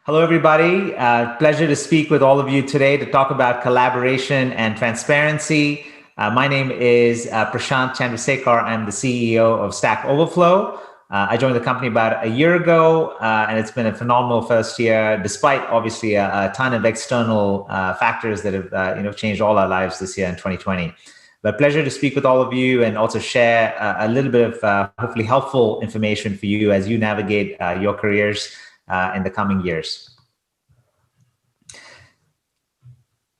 Hello, everybody. Pleasure to speak with all of you today to talk about collaboration and transparency. My name is Prashanth Chandrasekar. I'm the CEO of Stackoverflow. I joined the company about a year ago, and it's been a phenomenal first year, despite obviously a ton of external factors that have changed all our lives this year in 2020. But pleasure to speak with all of you and also share a little bit of hopefully helpful information for you as you navigate your careers in the coming years.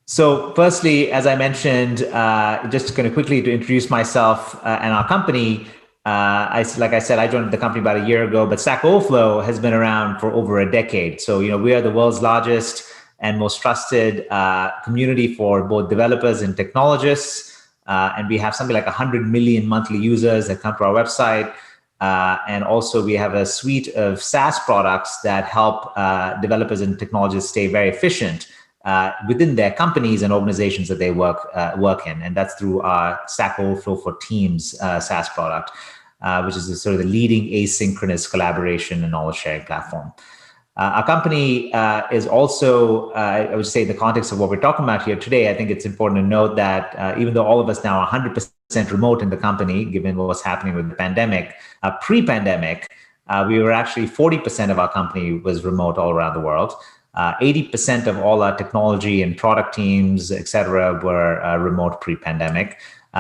So firstly, as I mentioned, just kind of quickly to introduce myself and our company, like I said, I joined the company about a year ago, but Stack Overflow has been around for over a decade. So, we are the world's largest and most trusted community for both developers and technologists. And we have something like 100 million monthly users that come to our website. And also we have a suite of SaaS products that help developers and technologists stay very efficient within their companies and organizations that they work in. And that's through our Stack Overflow for Teams SaaS product, which is sort of the leading asynchronous collaboration and knowledge sharing platform. Our company is also, I would say, in the context of what we're talking about here today, I think it's important to note that even though all of us now are 100% remote in the company, given what's happening with the pandemic, pre-pandemic, we were actually 40% of our company was remote all around the world. 80% of all our technology and product teams, et cetera, were remote pre-pandemic.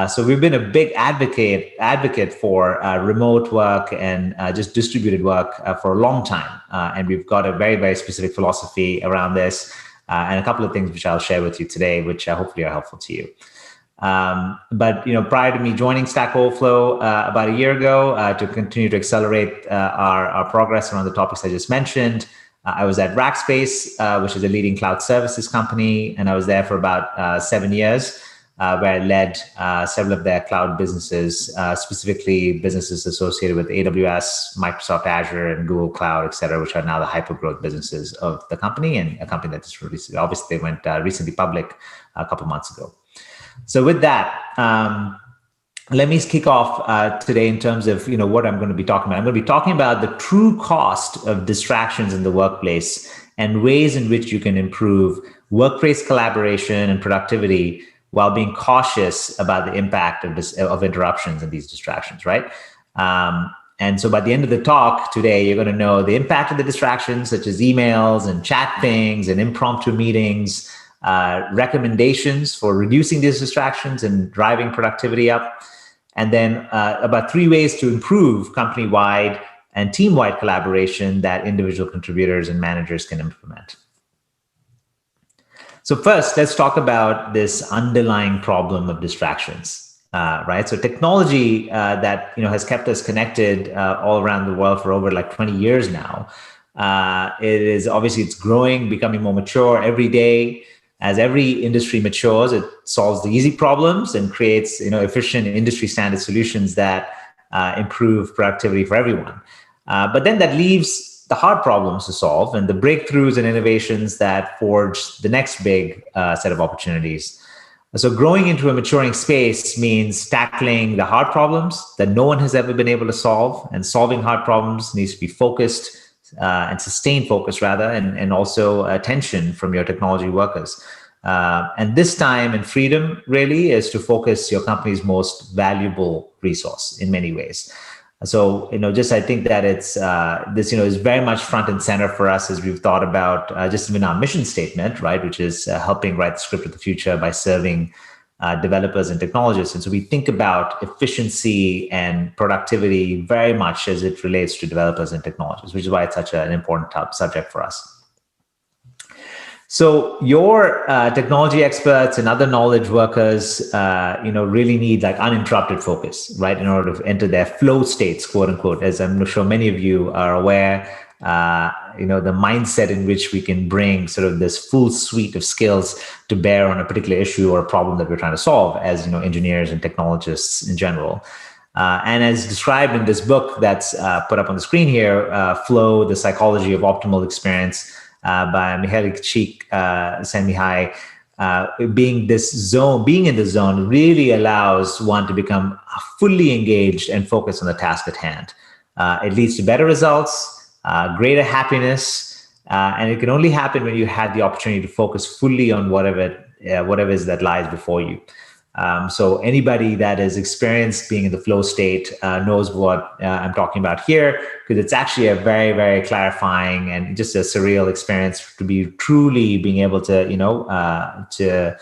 So we've been a big advocate for remote work and just distributed work for a long time. And we've got a very, very specific philosophy around this and a couple of things which I'll share with you today, which hopefully are helpful to you. But prior to me joining Stack Overflow about a year ago to continue to accelerate our progress around the topics I just mentioned, I was at Rackspace, which is a leading cloud services company, and I was there for about 7 years, where I led several of their cloud businesses, specifically businesses associated with AWS, Microsoft Azure, and Google Cloud, et cetera, which are now the hyper-growth businesses of the company, and a company that just released, obviously they went recently public a couple months ago. So with that, let me kick off today in terms of what I'm going to be talking about. I'm going to be talking about the true cost of distractions in the workplace and ways in which you can improve workplace collaboration and productivity while being cautious about the impact of interruptions and these distractions, right? And so by the end of the talk today, you're going to know the impact of the distractions, such as emails and chat pings and impromptu meetings, recommendations for reducing these distractions and driving productivity up, and then about 3 ways to improve company-wide and team-wide collaboration that individual contributors and managers can implement. So first, let's talk about this underlying problem of distractions, right? So technology that has kept us connected all around the world for over like 20 years now. It's growing, becoming more mature every day. As every industry matures, it solves the easy problems and creates efficient industry standard solutions that improve productivity for everyone. But then that leaves the hard problems to solve and the breakthroughs and innovations that forge the next big set of opportunities. So growing into a maturing space means tackling the hard problems that no one has ever been able to solve, and solving hard problems needs to be focused and sustained focus rather, and also attention from your technology workers. And this time and freedom really is to focus your company's most valuable resource in many ways. So, I think that it's this, is very much front and center for us as we've thought about just even our mission statement, right, which is helping write the script of the future by serving developers and technologists. And so we think about efficiency and productivity very much as it relates to developers and technologists, which is why it's such an important subject for us. So your technology experts and other knowledge workers, really need like uninterrupted focus, right, in order to enter their flow states, quote unquote, as I'm sure many of you are aware. The mindset in which we can bring sort of this full suite of skills to bear on a particular issue or a problem that we're trying to solve as engineers and technologists in general. And as described in this book that's put up on the screen here, Flow, The Psychology of Optimal Experience by Mihaly Csikszentmihalyi, being in the zone really allows one to become fully engaged and focused on the task at hand. It leads to better results, greater happiness, And it can only happen when you had the opportunity to focus fully on whatever is that lies before you. So anybody that has experienced being in the flow state knows what I'm talking about here, because it's actually a very, very clarifying and just a surreal experience to be truly being able to,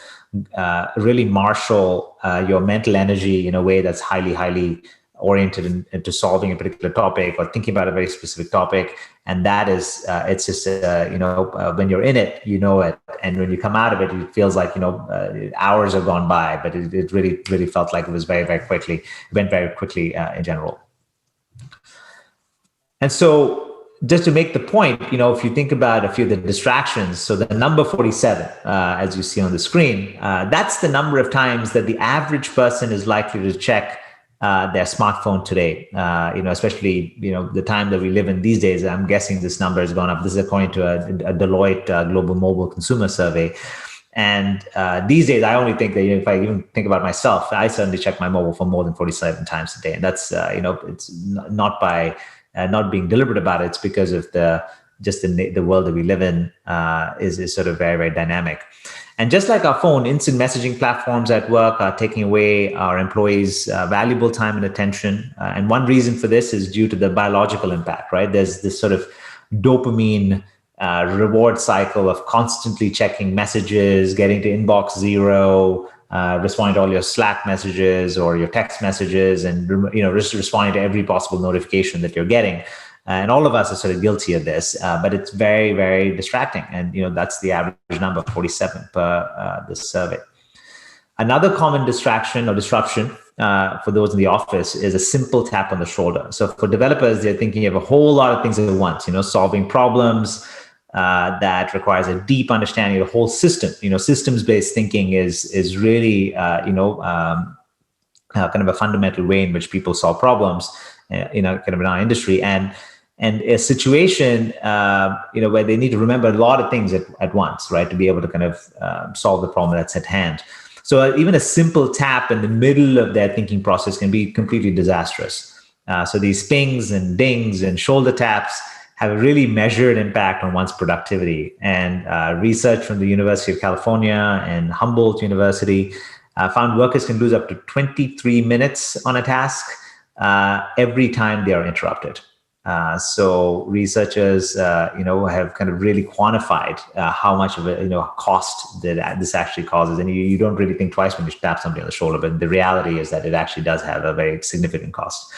really marshal your mental energy in a way that's highly, highly oriented into solving a particular topic or thinking about a very specific topic. And that is, it's just, when you're in it, you know it. And when you come out of it, it feels like, hours have gone by, but it really, really felt like it was very, very quickly, it went very quickly in general. And so just to make the point, if you think about a few of the distractions, so the number 47, as you see on the screen, that's the number of times that the average person is likely to check their smartphone today, especially, the time that we live in these days. I'm guessing this number has gone up. This is according to a Deloitte Global Mobile Consumer Survey. And these days, I only think that if I even think about myself, I certainly check my mobile phone more than 47 times a day. And that's, it's not by not being deliberate about it. It's because of the world that we live in is sort of very, very dynamic. And just like our phone, instant messaging platforms at work are taking away our employees' valuable time and attention. And one reason for this is due to the biological impact, right? There's this sort of dopamine reward cycle of constantly checking messages, getting to inbox zero, responding to all your Slack messages or your text messages, and responding to every possible notification that you're getting. And all of us are sort of guilty of this, but it's very, very distracting. And, that's the average number, 47 per this survey. Another common distraction or disruption for those in the office is a simple tap on the shoulder. So for developers, they're thinking of a whole lot of things at once, solving problems that requires a deep understanding of the whole system. Systems-based thinking is really, kind of a fundamental way in which people solve problems, kind of in our industry. And a situation, where they need to remember a lot of things at once, right, to be able to kind of solve the problem that's at hand. So even a simple tap in the middle of their thinking process can be completely disastrous. So these pings and dings and shoulder taps have a really measured impact on one's productivity. And research from the University of California and Humboldt University found workers can lose up to 23 minutes on a task every time they are interrupted. So researchers, have kind of really quantified how much of a cost that this actually causes. And you don't really think twice when you tap somebody on the shoulder, but the reality is that it actually does have a very significant cost.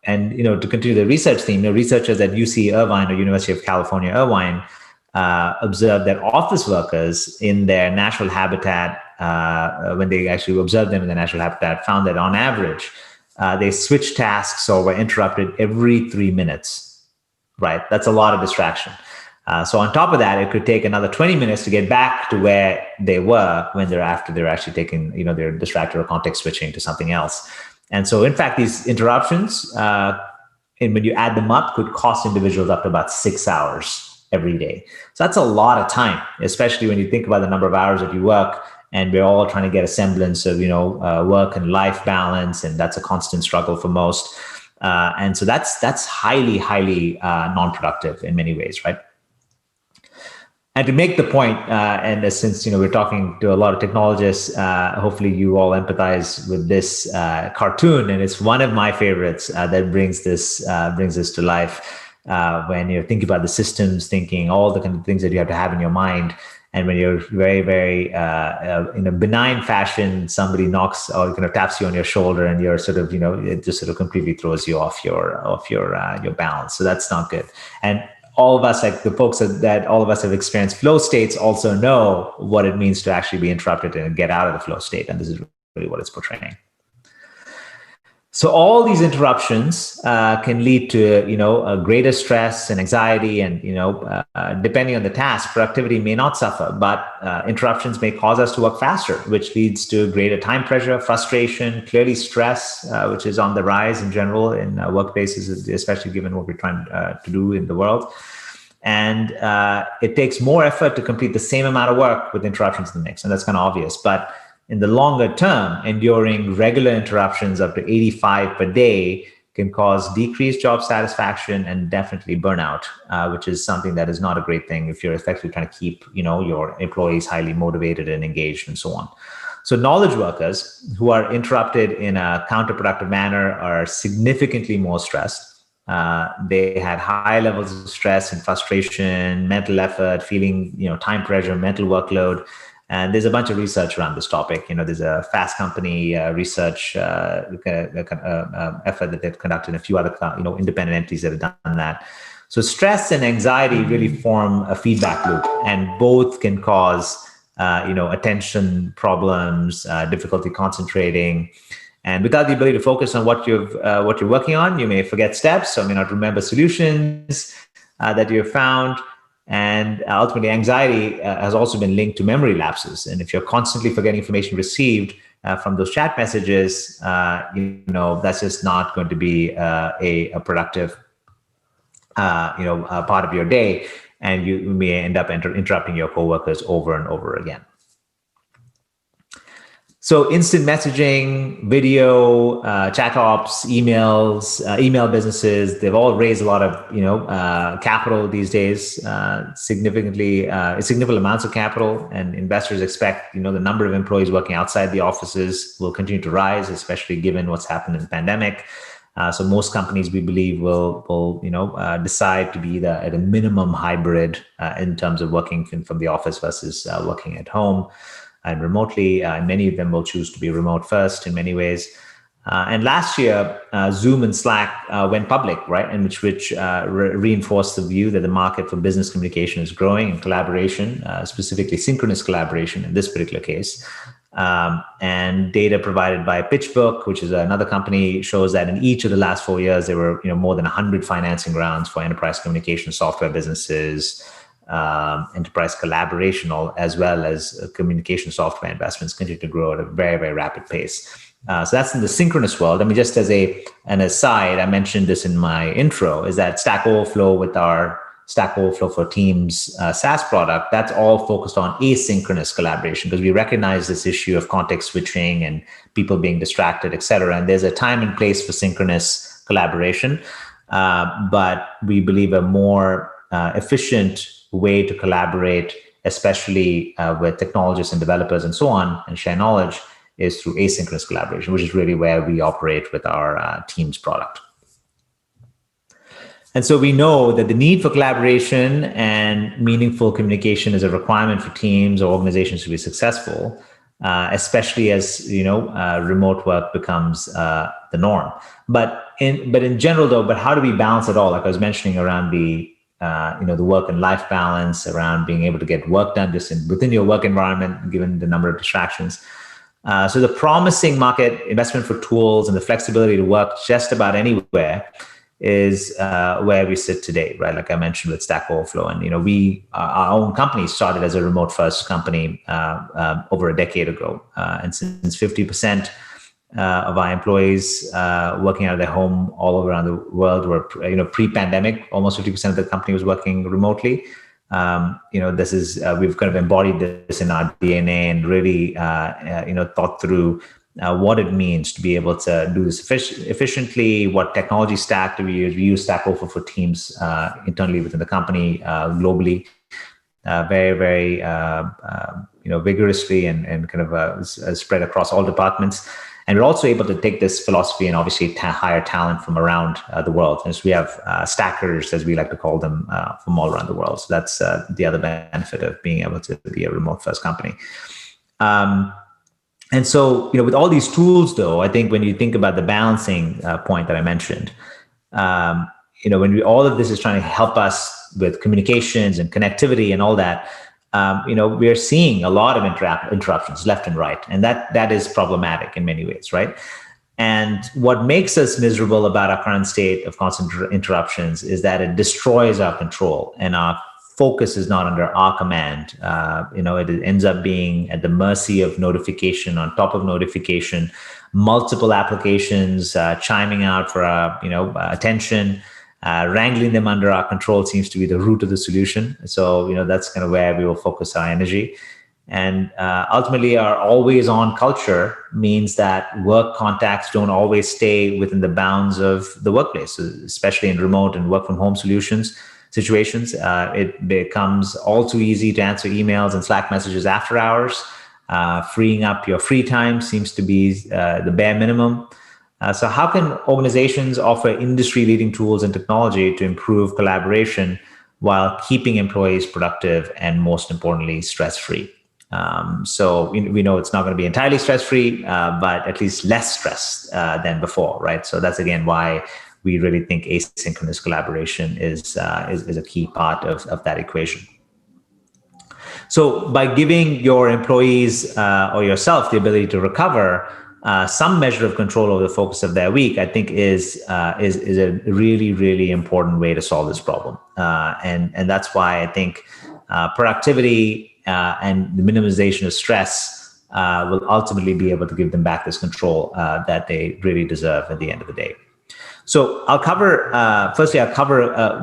And to continue the research theme, researchers at UC Irvine or University of California, Irvine, observed that office workers in their natural habitat, when they actually observed them in their natural habitat, found that on average, they switched tasks or were interrupted every 3 minutes, right? That's a lot of distraction. So on top of that, it could take another 20 minutes to get back to where they were when they're actually taking, they're distracted or context switching to something else. And so, in fact, these interruptions, and when you add them up, could cost individuals up to about 6 hours every day. So that's a lot of time, especially when you think about the number of hours that you work. And we're all trying to get a semblance of, work and life balance, and that's a constant struggle for most. And so that's highly, highly non-productive in many ways, right? And to make the point, and since we're talking to a lot of technologists, hopefully you all empathize with this cartoon, and it's one of my favorites that brings this to life. When you're thinking about the systems thinking, all the kind of things that you have to have in your mind. And when you're very, very in a benign fashion, somebody knocks or kind of taps you on your shoulder, and you're sort of, it just sort of completely throws you off your balance. So that's not good. And all of us, like the folks that all of us have experienced flow states, also know what it means to actually be interrupted and get out of the flow state. And this is really what it's portraying. So all these interruptions can lead to, a greater stress and anxiety, and, depending on the task, productivity may not suffer, but interruptions may cause us to work faster, which leads to greater time pressure, frustration, clearly stress, which is on the rise in general in workplaces, especially given what we're trying to do in the world. And it takes more effort to complete the same amount of work with interruptions in the mix. And that's kind of obvious. But in the longer term, enduring regular interruptions up to 85 per day can cause decreased job satisfaction and definitely burnout, which is something that is not a great thing if you're effectively trying to keep, your employees highly motivated and engaged and so on. So knowledge workers who are interrupted in a counterproductive manner are significantly more stressed. They had high levels of stress and frustration, mental effort, feeling, time pressure, mental workload. And there's a bunch of research around this topic. There's a Fast Company research effort that they've conducted, and a few other, independent entities that have done that. So stress and anxiety really form a feedback loop, and both can cause, attention problems, difficulty concentrating. And without the ability to focus on what you're working on, you may forget steps, or may not remember solutions that you've found. And ultimately, anxiety has also been linked to memory lapses. And if you're constantly forgetting information received from those chat messages, that's just not going to be a productive, part of your day. And you may end up interrupting your coworkers over and over again. So instant messaging, video, chat ops, emails, email businesses, they've all raised a lot of, capital these days, significant amounts of capital, and investors expect, the number of employees working outside the offices will continue to rise, especially given what's happened in the pandemic. So most companies, we believe, will decide to be either at a minimum hybrid in terms of working from the office versus working at home and remotely. Many of them will choose to be remote first in many ways. And last year, Zoom and Slack went public, right? And which reinforced the view that the market for business communication is growing, and collaboration, specifically synchronous collaboration in this particular case. And data provided by PitchBook, which is another company, shows that in each of the last 4 years, there were more than 100 financing rounds for enterprise communication software businesses, enterprise collaboration, as well as communication software investments continue to grow at a very, very rapid pace. So that's in the synchronous world. I mean, just as an aside, I mentioned this in my intro, is that Stack Overflow, with our Stack Overflow for Teams SaaS product, that's all focused on asynchronous collaboration, because we recognize this issue of context switching and people being distracted, et cetera. And there's a time and place for synchronous collaboration. But we believe a more efficient way to collaborate, especially with technologists and developers and so on, and share knowledge, is through asynchronous collaboration, which is really where we operate with our Teams product. And so we know that the need for collaboration and meaningful communication is a requirement for teams or organizations to be successful, especially as remote work becomes the norm. But in general, though, how do we balance it all? Like I was mentioning around the work and life balance, around being able to get work done just within your work environment, given the number of distractions. So the promising market investment for tools and the flexibility to work just about anywhere is where we sit today, right? Like I mentioned with Stack Overflow, and our own company started as a remote first company over a decade ago, and since 50% of our employees working out of their home all around the world were, pre-pandemic, almost 50% of the company was working remotely. This is we've kind of embodied this in our DNA and really thought through what it means to be able to do this efficiently. What technology stack do we use? We use Stack Overflow for Teams internally within the company, globally, very, very vigorously and kind of spread across all departments. And we're also able to take this philosophy and obviously hire talent from around the world. And so we have stackers, as we like to call them, from all around the world. So that's the other benefit of being able to be a remote first company. And so, with all these tools, though, I think when you think about the balancing point that I mentioned, when all of this is trying to help us with communications and connectivity and all that, we are seeing a lot of interruptions left and right, and that is problematic in many ways, right? And what makes us miserable about our current state of constant interruptions is that it destroys our control, and our focus is not under our command. It ends up being at the mercy of notification on top of notification, multiple applications chiming out for our attention. Wrangling them under our control seems to be the root of the solution. So, that's kind of where we will focus our energy. And ultimately, our always-on culture means that work contacts don't always stay within the bounds of the workplace, especially in remote and work-from-home situations. It becomes all too easy to answer emails and Slack messages after hours. Freeing up your free time seems to be the bare minimum. So how can organizations offer industry-leading tools and technology to improve collaboration while keeping employees productive and, most importantly, stress-free? So we know it's not going to be entirely stress-free, but at least less stress than before, right? So that's, again, why we really think asynchronous collaboration is a key part of that equation. So by giving your employees or yourself the ability to recover some measure of control over the focus of their week, I think is a really, really important way to solve this problem. And that's why I think productivity and the minimization of stress will ultimately be able to give them back this control that they really deserve at the end of the day. So I'll cover,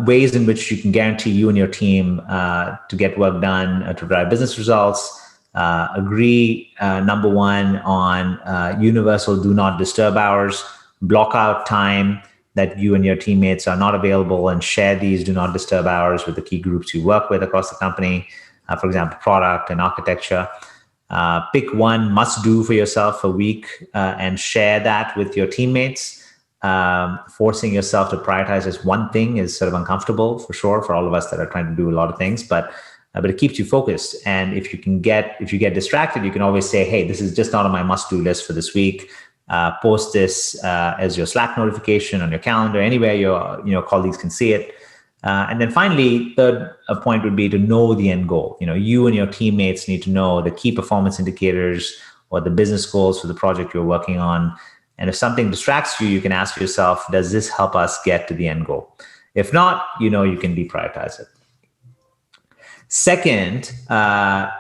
ways in which you can guarantee you and your team to get work done, to drive business results. Agree, number one, on universal do not disturb hours. Block out time that you and your teammates are not available and share these do not disturb hours with the key groups you work with across the company. For example, product and architecture. Pick one must do for yourself a week and share that with your teammates. Forcing yourself to prioritize as one thing is sort of uncomfortable for sure for all of us that are trying to do a lot of things, but it keeps you focused. And if you get distracted, you can always say, hey, this is just not on my must-do list for this week. Post this as your Slack notification on your calendar, anywhere your colleagues can see it. And then finally, third point would be to know the end goal. You and your teammates need to know the key performance indicators or the business goals for the project you're working on. And if something distracts you, you can ask yourself, does this help us get to the end goal? If not, you can deprioritize it. Second,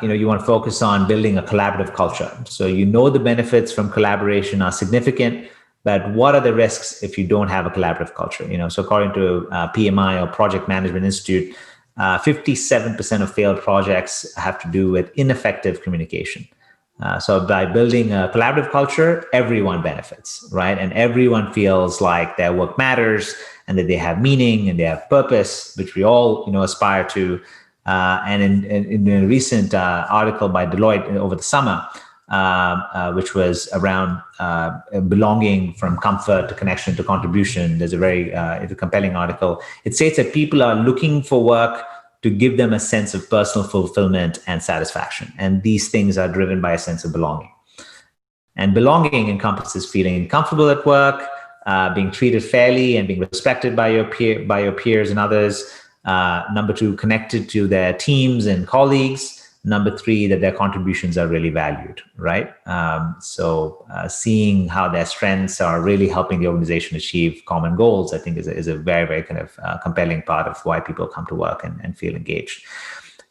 you want to focus on building a collaborative culture. So the benefits from collaboration are significant, but what are the risks if you don't have a collaborative culture? So according to PMI, or Project Management Institute, 57% of failed projects have to do with ineffective communication. So by building a collaborative culture, everyone benefits, right? And everyone feels like their work matters and that they have meaning and they have purpose, which we all, aspire to. And in a recent article by Deloitte over the summer, which was around belonging from comfort to connection to contribution, there's a very compelling article. It states that people are looking for work to give them a sense of personal fulfillment and satisfaction. And these things are driven by a sense of belonging. And belonging encompasses feeling comfortable at work, being treated fairly and being respected by your peers and others. Number two, connected to their teams and colleagues. Number three, that their contributions are really valued, right? So seeing how their strengths are really helping the organization achieve common goals, I think is a very, very kind of compelling part of why people come to work and feel engaged.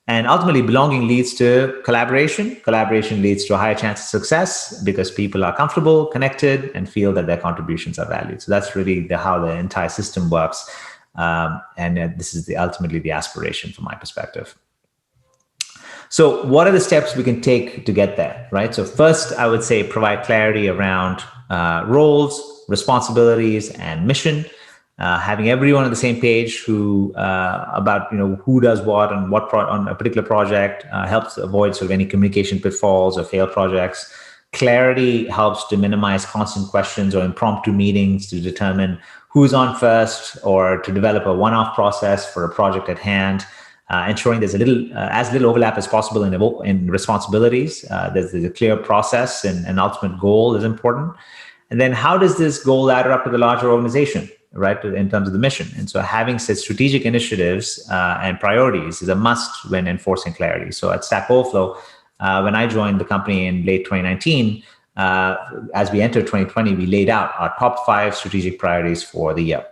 And ultimately, belonging leads to collaboration. Collaboration leads to a higher chance of success because people are comfortable, connected, and feel that their contributions are valued. So that's really how the entire system works. And this is ultimately the aspiration from my perspective. So what are the steps we can take to get there, right? So first, I would say provide clarity around roles, responsibilities, and mission. Having everyone on the same page about who does what and what on a particular project helps avoid sort of any communication pitfalls or failed projects. Clarity helps to minimize constant questions or impromptu meetings to determine who's on first, or to develop a one-off process for a project at hand. Ensuring there's as little overlap as possible in responsibilities. There's a clear process and an ultimate goal is important. And then how does this goal ladder up to the larger organization, right, in terms of the mission? And so having set strategic initiatives and priorities is a must when enforcing clarity. So at Stackoverflow, when I joined the company in late 2019, as we entered 2020, we laid out our top 5 strategic priorities for the year.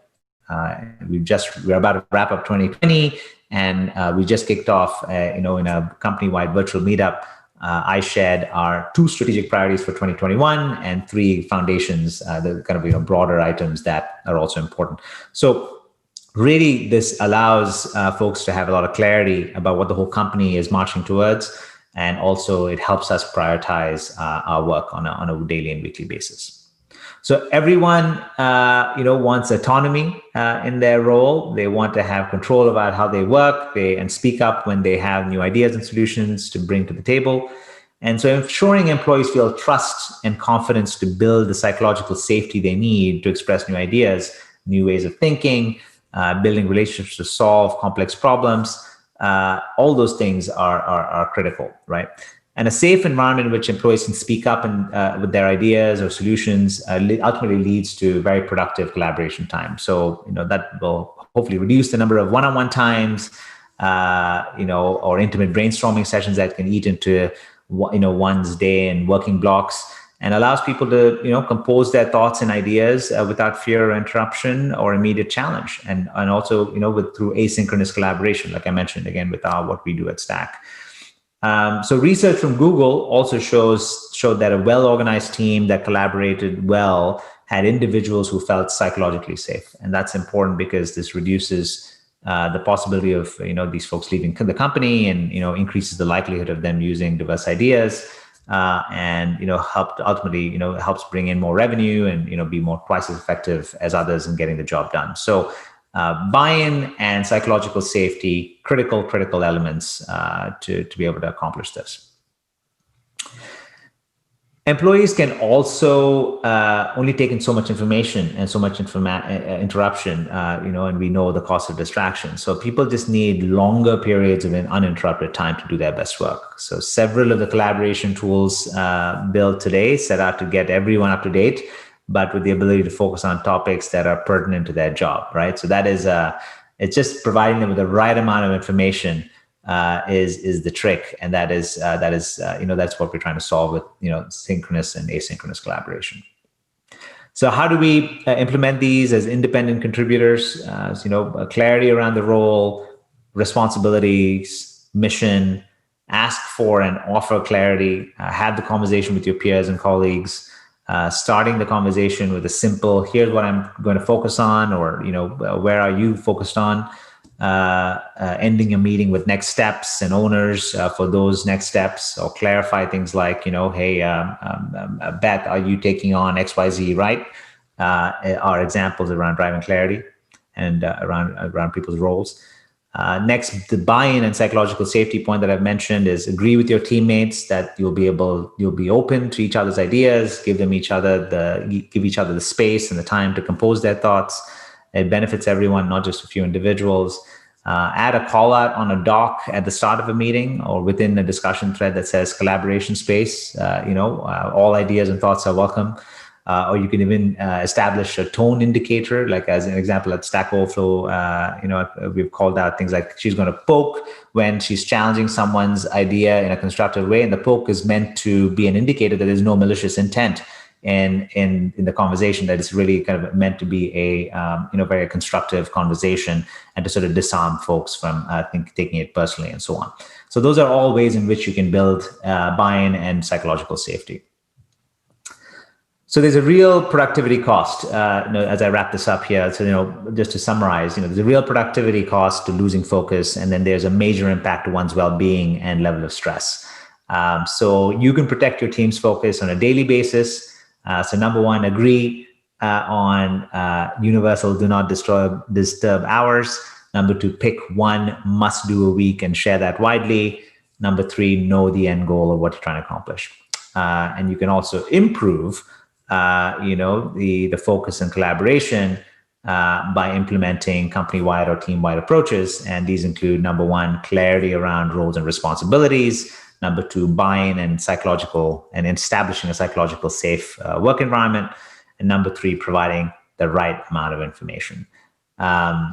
We're about to wrap up 2020. And we just kicked off, in a company-wide virtual meetup. I shared our 2 strategic priorities for 2021 and 3 foundations, the kind of broader items that are also important. So really, this allows folks to have a lot of clarity about what the whole company is marching towards. And also it helps us prioritize our work on a daily and weekly basis. So everyone, wants autonomy in their role. They want to have control about how they work, and speak up when they have new ideas and solutions to bring to the table. And so ensuring employees feel trust and confidence to build the psychological safety they need to express new ideas, new ways of thinking, building relationships to solve complex problems. All those things are critical, right? And a safe environment in which employees can speak up and with their ideas or solutions ultimately leads to very productive collaboration time. So, that will hopefully reduce the number of one-on-one times, or intimate brainstorming sessions that can eat into, one's day and working blocks, and allows people to, compose their thoughts and ideas without fear or interruption or immediate challenge. And also, through asynchronous collaboration, like I mentioned, again, with what we do at Stack. So research from Google also showed that a well-organized team that collaborated well had individuals who felt psychologically safe. And that's important because this reduces the possibility of, these folks leaving the company, and, increases the likelihood of them using diverse ideas, and, helps bring in more revenue and, be twice as effective as others in getting the job done. So buy-in and psychological safety, critical elements to be able to accomplish this. Employees can also only take in so much information and so much interruption, and we know the cost of distraction. So people just need longer periods of uninterrupted time to do their best work. So several of the collaboration tools built today set out to get everyone up to date, but with the ability to focus on topics that are pertinent to their job, right? So that is, it's just providing them with the right amount of information is the trick, and that's what we're trying to solve with synchronous and asynchronous collaboration. So how do we implement these as independent contributors? Clarity around the role, responsibilities, mission, ask for and offer clarity, have the conversation with your peers and colleagues. Starting the conversation with a simple, here's what I'm going to focus on, or, where are you focused on? Ending a meeting with next steps and owners for those next steps, or clarify things like, hey, Beth, are you taking on XYZ, right? Are examples around driving clarity and around people's roles. Next, the buy-in and psychological safety point that I've mentioned is agree with your teammates that you'll be open to each other's ideas, give each other the space and the time to compose their thoughts. It benefits everyone, not just a few individuals. Add a call out on a doc at the start of a meeting or within a discussion thread that says collaboration space. All ideas and thoughts are welcome. Or you can even establish a tone indicator, like as an example at Stackoverflow, we've called out things like she's going to poke when she's challenging someone's idea in a constructive way. And the poke is meant to be an indicator that there's no malicious intent in the conversation, that it's really kind of meant to be a very constructive conversation, and to sort of disarm folks from taking it personally and so on. So those are all ways in which you can build buy-in and psychological safety. So there's a real productivity cost, as I wrap this up here. So, just to summarize, there's a real productivity cost to losing focus, and then there's a major impact to one's well-being and level of stress. So you can protect your team's focus on a daily basis. So number one, agree on universal do not disturb hours. Number two, pick one must do a week and share that widely. Number three, know the end goal of what you're trying to accomplish. And you can also improve the focus and collaboration by implementing company-wide or team-wide approaches. And these include, number one, clarity around roles and responsibilities. Number two, buy-in and establishing a psychological safe work environment. And number three, providing the right amount of information.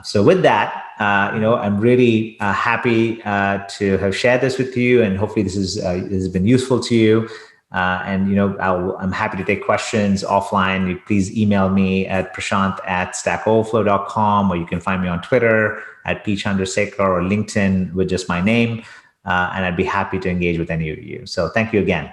So with that, I'm really happy to have shared this with you, and hopefully this has been useful to you. I'm happy to take questions offline. Please email me at prashanth@stackoverflow.com, or you can find me on Twitter at Chandrasekar, or LinkedIn with just my name. And I'd be happy to engage with any of you. So thank you again.